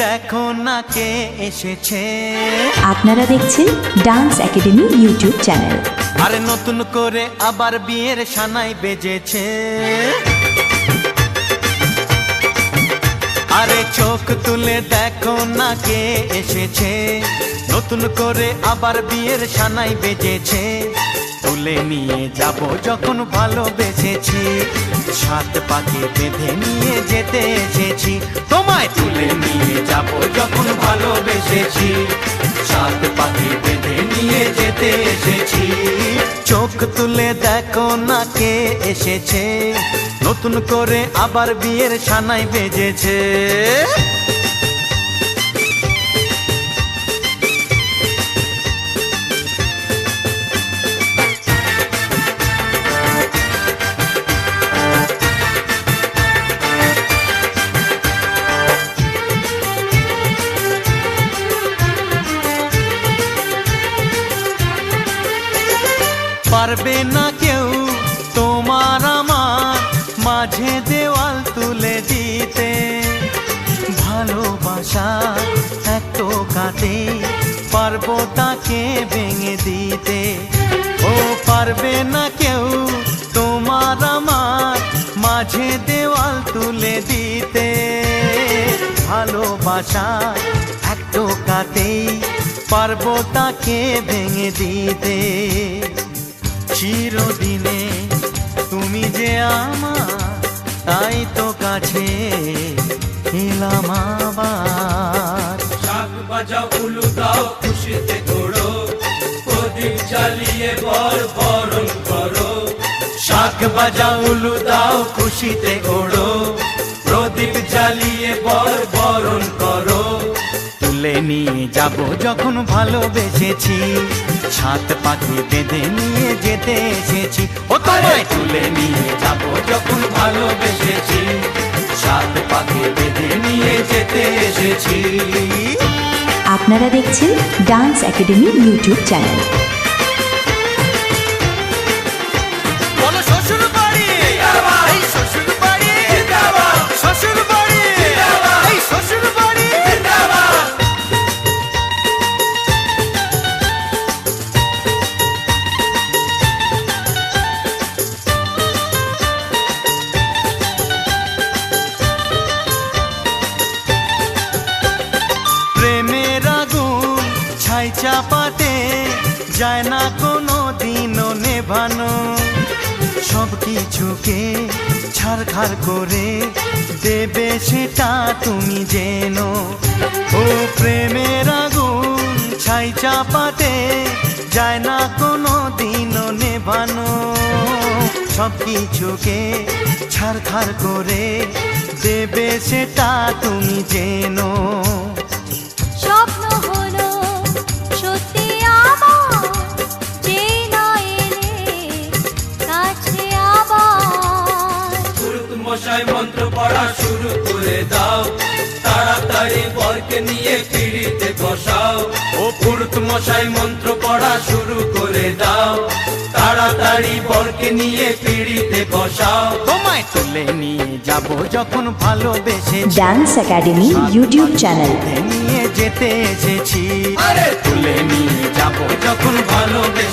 দেখো না কে এসেছে। আপনারা দেখছেন ডান্স একাডেমি ইউটিউব চ্যানেল। আরে নতুন করে আবার বিয়ের সানাই বেজেছে। আরে চোখ তুলে দেখো না কে এসেছে। নতুন করে আবার বিয়ের সানাই বেজেছে। তুলে নিয়ে যাব যখন ভালোবেসেছি, সাত পাকে বেঁধে নিয়ে যেতে এসেছি। তোমায় তুলে নিয়ে যাব যখন ভালোবেসেছি, সাত পাকে বেঁধে নিয়ে যেতে এসেছি। চোখ তুলে দেখো না কে এসেছে। নতুন করে আবার বিয়ের সানাই বেজেছে। পারবে না কেউ তোমার আমার মাঝে দেওয়াল তুলে দিতে। ভালোবাসা এক টোকাতে পারবো তাকে ভেঙে দিতে। ও পারবে না কেউ তোমার আমার মাঝে দেওয়াল তুলে দিতে। ভালোবাসা এক টোকাতেই পারবো তাকে ভেঙে দিতে। চিরদিনে তুমি যে আমার, তাই তো কাছে এলাম আবার। শাক বাজাও উলু দাও খুশিতে ঘোড়ো, প্রদীপ জ্বালিয়ে বরণ করো। শাক বাজাও উলু দাও খুশিতে ঘোড়ো, প্রদীপ জ্বালিয়ে বরণ করো। তুলে নিয়ে যাব যখন ভালোবেসেছি, সাত পাকে বেঁধে নিয়ে যেতে এসেছি। ও তোমায় তুলে নিয়ে যাব যখন ভালোবেসেছি, সাত পাকে বেঁধে নিয়ে যেতে এসেছি। আপনারা দেখছেন ডান্স একাডেমি ইউটিউব চ্যানেল। বলো শ্বশুর বাড়ি, এই শ্বশুর বাড়ি, শ্বশুর বাড়ি, এই শ্বশুর বাড়ি। প্রেমের আগুন ছাই চাপাতে যায় না কোনো দিনও নেভানো। সব কিছুকে ছাড়খাড় করে দেবে সেটা তুমি জেনো। ও প্রেমের আগুন ছাই চাপাতে যায় না কোনো দিনও নেভানো। সব কিছুকে ছাড়খাড় করে দেবে সেটা তুমি জেনো। স্বপ্ন হলো সত্যি আমার, যে না এলে কাছে আবার। পুরুত মশাই মন্ত্র পড়া শুরু করে দাও, তাড়াতাড়ি বরকে নিয়ে পিড়িতে বসাও। ও পুরুত মশাই মন্ত্র পড়া শুরু করে দাও, তাড়াতাড়ি বরকে নিয়ে পিড়িতে বসাও। তোমায় তুলে নিয়ে যাব যখন ভালোবেসেছি, ডান্স একাডেমি ইউটিউব চ্যানেল। নিয়ে যেতে এসেছি। আরে তুলে নিয়ে যাব যখন ভালোবেসেছি,